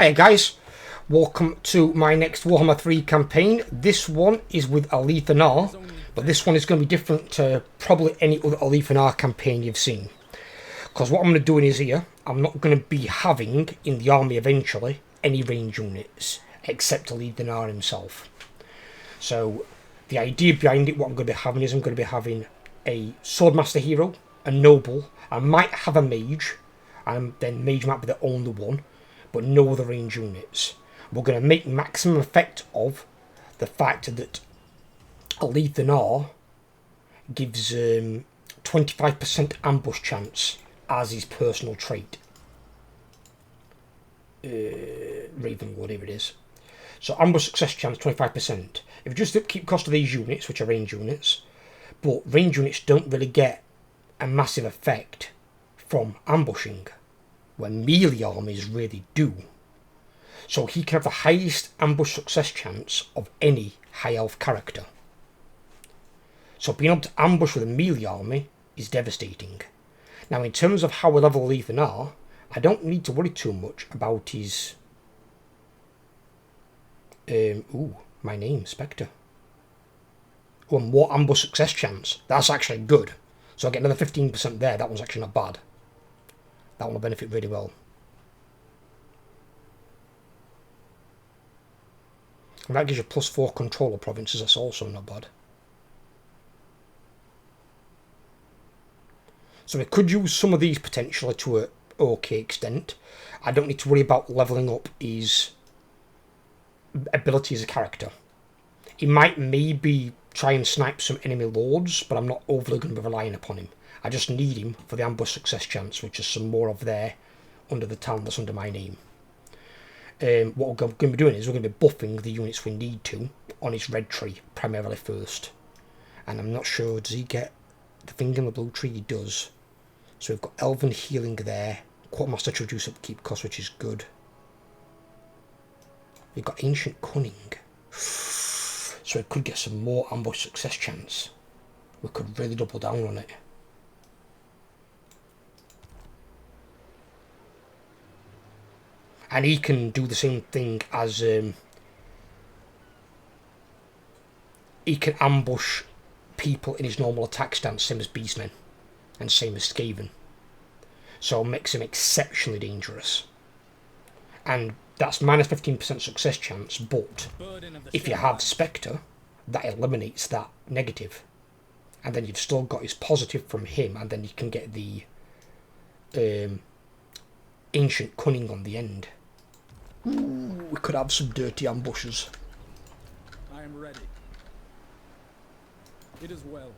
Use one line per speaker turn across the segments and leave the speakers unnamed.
Hey guys, welcome to my next Warhammer 3 campaign. This one is with Alethanar, but this one is going to be different to probably any other Alethanar campaign you've seen. Because what I'm going to do is here, I'm not going to be having in the army eventually any range units, except Alethanar himself. So the idea behind it, what I'm going to be having is I'm going to be having a Swordmaster hero, a Noble, I might have a Mage, and then Mage might be the only one, but no other range units. We're going to make maximum effect of the fact that Alethanar gives 25% ambush chance as his personal trait. Raven, whatever it is. So ambush success chance 25%. If you just upkeep cost of these units, which are range units, but range units don't really get a massive effect from ambushing, when melee armies really do. So he can have the highest ambush success chance of any high elf character. So being able to ambush with a melee army is devastating. Now in terms of how we level Alethanar, I don't need to worry too much about his... my name, Spectre. Oh, more ambush success chance. That's actually good. So I get another 15% there. That one's actually not bad. That one will benefit really well. And that gives you +4 control of provinces. That's also not bad. So we could use some of these potentially to an okay extent. I don't need to worry about levelling up his ability as a character. He might maybe try and snipe some enemy lords, but I'm not overly going to be relying upon him. I just need him for the ambush success chance, which is some more of there under the talent that's under my name. What we're going to be doing is we're going to be buffing the units we need to on his red tree, primarily first. And I'm not sure, does he get the thing in the blue tree? He does. So we've got Elven Healing there, Quartermaster to reduce upkeep cost, which is good. We've got Ancient Cunning. So we could get some more ambush success chance. We could really double down on it. And he can do the same thing as... he can ambush people in his normal attack stance, same as Beastmen. And same as Skaven. So it makes him exceptionally dangerous. And that's -15% success chance, but if you have Spectre, that eliminates that negative. And then you've still got his positive from him, and then you can get the Ancient Cunning on the end. Ooh, we could have some dirty ambushes.
I am ready. It is well.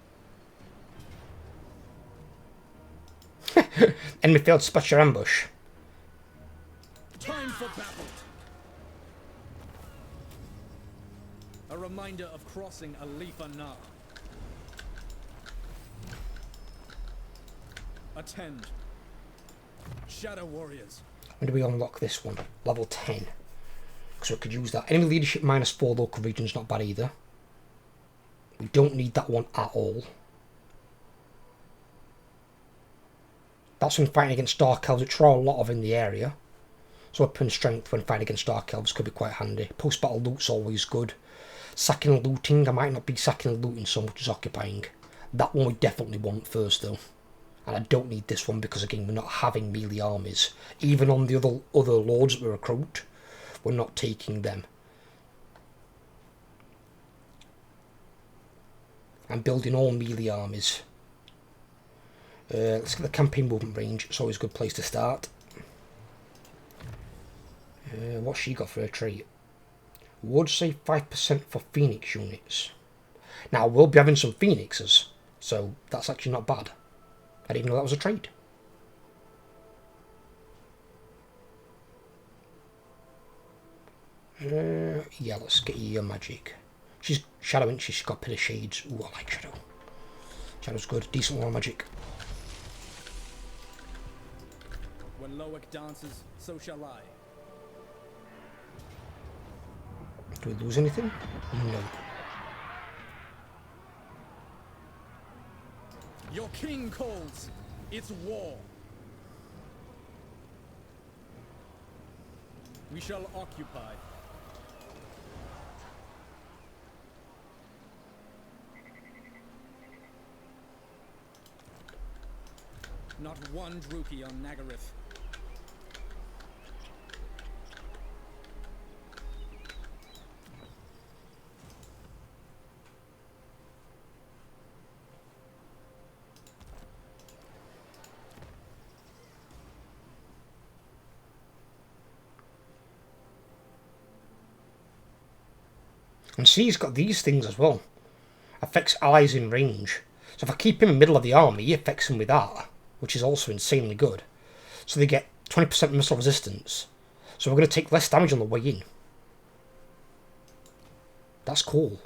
Enemy failed to spot your ambush.
Time for battle. A reminder of crossing Alethanar. Attend. Shadow Warriors.
When do we unlock this one? Level 10. So we could use that. Enemy leadership -4 local regions, not bad either. We don't need that one at all. That's when fighting against Dark Elves, which there are a lot of in the area. So weapon strength when fighting against Dark Elves could be quite handy. Post-battle loot's always good. Sacking and looting, I might not be sacking and looting so much as occupying. That one we definitely want first though. And I don't need this one because again we're not having melee armies. Even on the other lords that we recruit, we're not taking them. I'm building all melee armies. Let's get the campaign movement range. It's always a good place to start. What's she got for her trait? Would say 5% for Phoenix units. Now we'll be having some Phoenixes, so that's actually not bad. I didn't even know that was a trait. Yeah, let's get your magic. She's Shadow, isn't she? She's got a bit of shades. Ooh, I like Shadow. Shadow's good. Decent one on magic.
When Loic dances, so shall I.
Do we lose anything? No.
Your king calls. It's war. We shall occupy. Not one Druki on Nagaryth.
And see, he's got these things as well. Affects allies in range. So if I keep him in the middle of the army, he affects them with that, which is also insanely good. So they get 20% missile resistance. So we're going to take less damage on the way in. That's cool.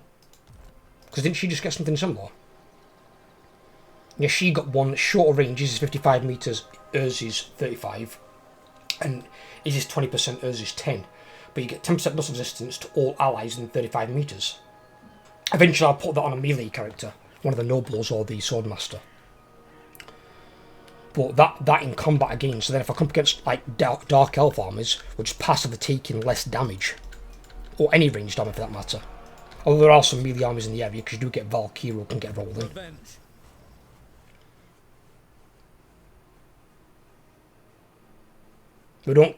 Because didn't she just get something similar? Yeah, she got one shorter range. His is 55 meters, hers is 35. And his is 20%, hers is 10. But you get 10% missile resistance to all allies in 35 meters. Eventually I'll put that on a melee character. One of the nobles or the swordmaster. But that in combat again, so then if I come up against like dark elf armies, we're just passively taking less damage. Or any ranged army for that matter. Although there are some melee armies in the area, because you do get Valkyrie who can get rolled in.
Revenge.
We don't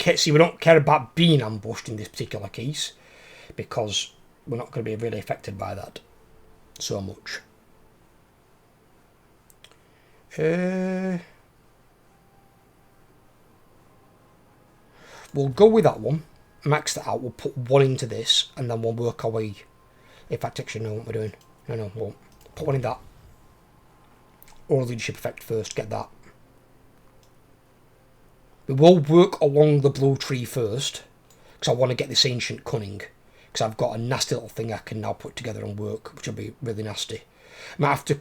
care about being ambushed in this particular case, because we're not going to be really affected by that so much. We'll go with that one, max that out, we'll put one into this, and then we'll work our way. In fact, actually, know what we're doing. No, we'll put one in that. Or leadership effect first, get that. We will work along the blue tree first, because I want to get this ancient cunning, because I've got a nasty little thing I can now put together and work, which will be really nasty. I might have to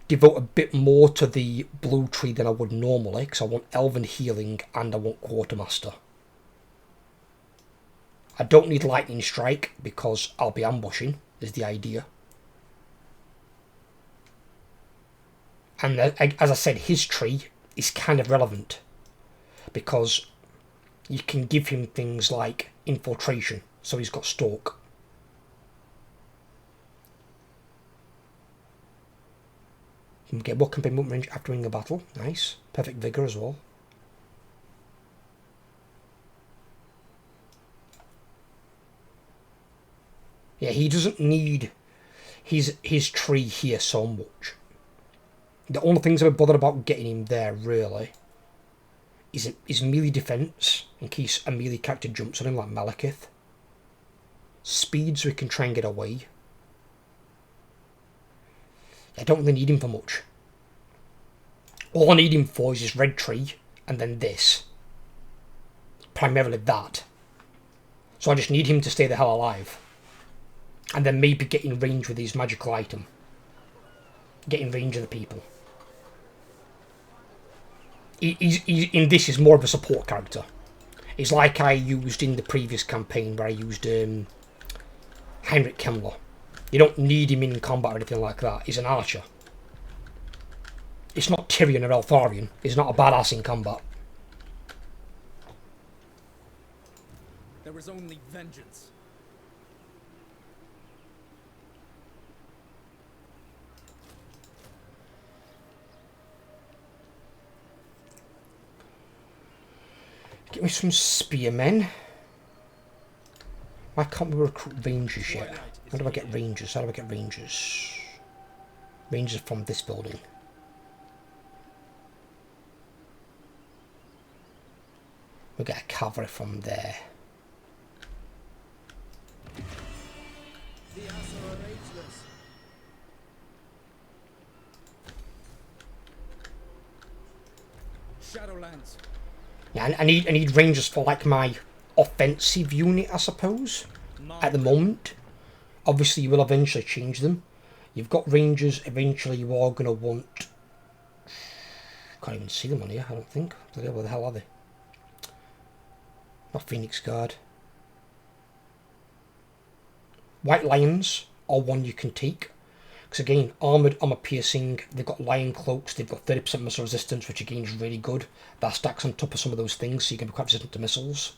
devote a bit more to the blue tree than I would normally, because I want elven healing and I want quartermaster. I don't need lightning strike because I'll be ambushing, is the idea. And as I said, his tree is kind of relevant, because you can give him things like infiltration, so he's got stalk. You can get more campaign movement range after winning a battle. Nice. Perfect vigor as well. Yeah, he doesn't need his tree here so much. The only things I'm bothered about getting him there, really, is melee defense, in case a melee character jumps on him like Malekith. Speed, so we can try and get away. I don't really need him for much. All I need him for is his red tree, and then this. Primarily that. So I just need him to stay the hell alive. And then maybe get in range with his magical item. Get in range of the people. He's in this is more of a support character. It's like I used in the previous campaign where I used Heinrich Kemmler. You don't need him in combat or anything like that. He's an archer. It's not Tyrion or Eltharion. He's not a badass in combat.
There is only vengeance.
Get me some spearmen. Why can't we recruit rangers yet? How do I get rangers? How do I get rangers? Rangers from this building. We'll get a cavalry from there.
The Asa are ageless. Shadowlands.
Yeah, I need rangers for like my offensive unit, I suppose. At the moment. Obviously, you will eventually change them. You've got rangers. Eventually, you are going to want... Can't even see them on here, I don't think. Where the hell are they? Not Phoenix Guard. White Lions are one you can take. Because again, armoured, armour piercing, they've got lion cloaks, they've got 30% missile resistance, which again is really good. That stacks on top of some of those things, so you can be quite resistant to missiles.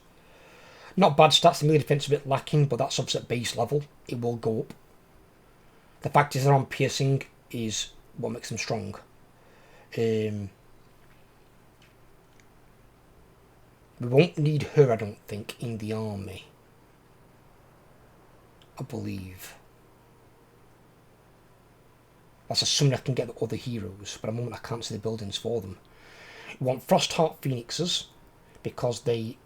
Not bad stats, the melee defense is a bit lacking, but that's obviously at base level. It will go up. The fact is they're on piercing is what makes them strong. We won't need her, I don't think, in the army. I believe. That's assuming I can get the other heroes, but at the moment I can't see the buildings for them. We want Frostheart Phoenixes, because they...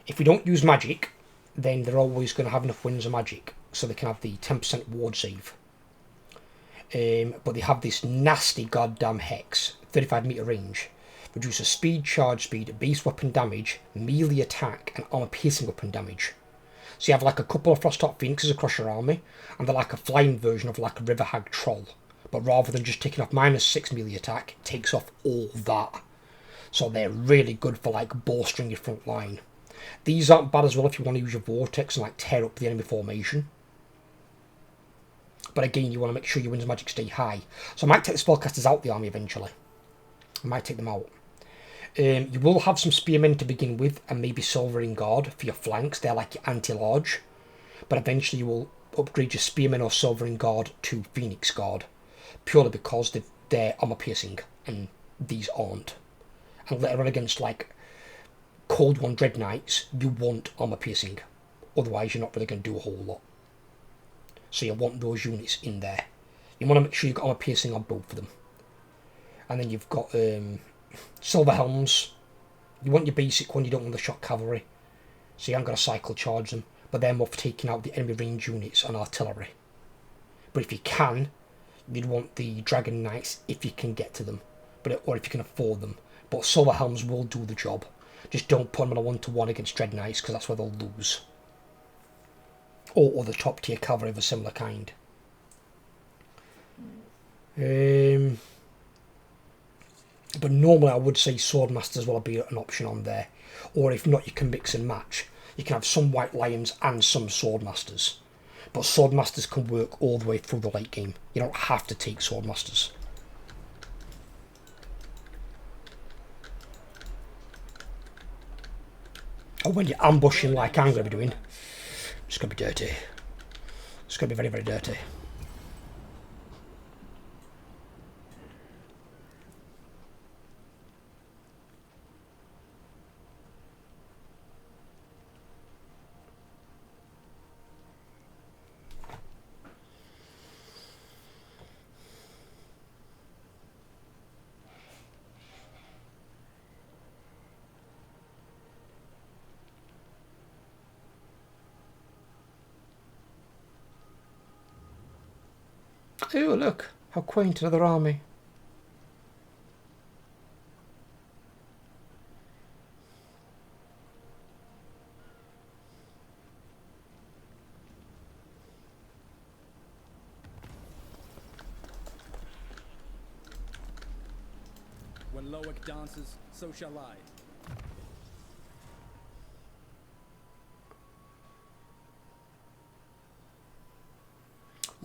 If we don't use magic, then they're always going to have enough winds of magic, so they can have the 10% ward save. But they have this nasty goddamn hex, 35 meter range. Reduces speed, charge speed, base weapon damage, melee attack, and armor piercing weapon damage. So you have like a couple of Frostheart Phoenixes across your army, and they're like a flying version of like a River Hag Troll. But rather than just taking off -6 melee attack, it takes off all that. So they're really good for like bolstering your front line. These aren't bad as well if you want to use your Vortex and like tear up the enemy formation. But again, you want to make sure your winds of magic stay high. So I might take the spellcasters out the army eventually. I might take them out. You will have some spearmen to begin with, and maybe Silvering Guard for your flanks. They're like your anti-large. But eventually you will upgrade your spearmen or Silvering Guard to Phoenix Guard. Purely because they're armor piercing, and these aren't. And later on against like Cold One Dread Knights, you want armor piercing. Otherwise you're not really going to do a whole lot. So you want those units in there. You want to make sure you've got armor piercing on both of them. And then you've got Silver Helms. You want your basic one, you don't want the shock cavalry. So you haven't got to cycle charge them. But they're more for taking out the enemy range units and artillery. But if you can, you'd want the Dragon Knights if you can get to them. Or if you can afford them. But Silver Helms will do the job. Just don't put them on a 1-to-1 against Dread Knights, because that's where they'll lose. Or other top tier cavalry of a similar kind. But normally I would say Swordmasters will be an option on there. Or if not, you can mix and match. You can have some White Lions and some Swordmasters. But Swordmasters can work all the way through the late game. You don't have to take Swordmasters. Or when you're ambushing like I'm going to be doing, it's going to be dirty. It's going to be very, very dirty. Oh, look, how quaint, another army.
When Loic dances, so shall I.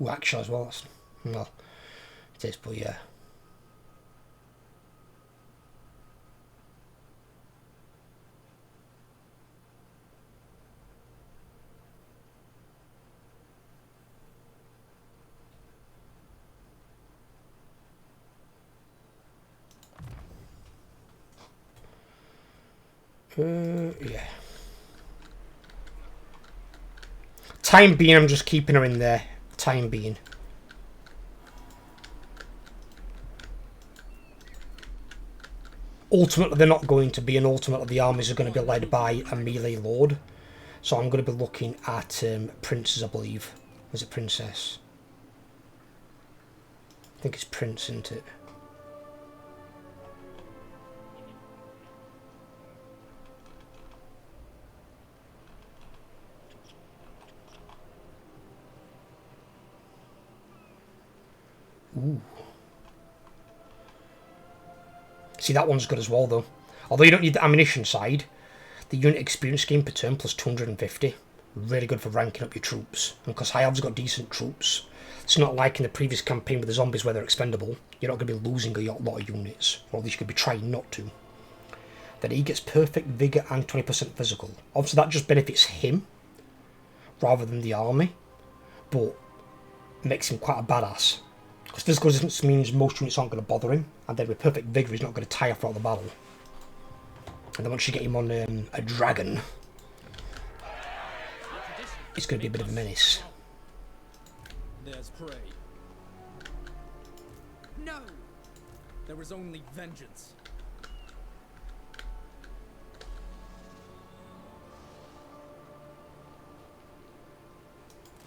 Ooh, actually as well, that's... Well, it is, but yeah. Yeah. Time being, I'm just keeping her in there. Time being. Ultimately, they're not going to be, and ultimately the armies are going to be led by a melee lord. So I'm going to be looking at princes, I believe. Was it princess? I think it's prince, isn't it? Ooh. See, that one's good as well, though. Although you don't need the ammunition side, the unit experience gain per turn plus 250. Really good for ranking up your troops. And because High Elves got decent troops, it's not like in the previous campaign with the zombies where they're expendable. You're not going to be losing a lot of units, or at least you could be trying not to. then he gets perfect vigor and 20% physical. Obviously that just benefits him rather than the army, but makes him quite a badass. Because physical resistance means most units aren't going to bother him, and then with perfect vigor he's not going to tire throughout the battle. And then once you get him on a dragon, it's going to be a bit of a menace.
There's prey. No! There is only vengeance.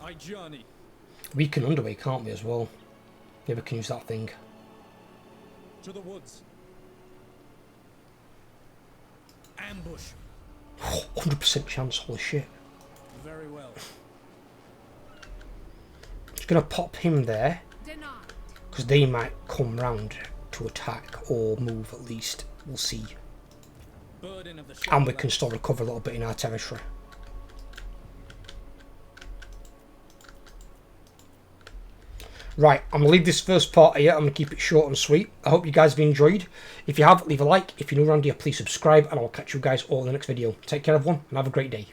I journey.
We can underway, can't we, as well? Yeah, we can use that thing.
To the woods. Ambush.
100% chance, holy shit.
Very well.
Just going to pop him there, because they might come round to attack, or move at least. We'll see.
Burden of the
And we can still recover a little bit in our territory. Right, I'm going to leave this first part here. I'm going to keep it short and sweet. I hope you guys have enjoyed. If you have, leave a like. If you're new around here, please subscribe. And I'll catch you guys all in the next video. Take care, everyone, and have a great day.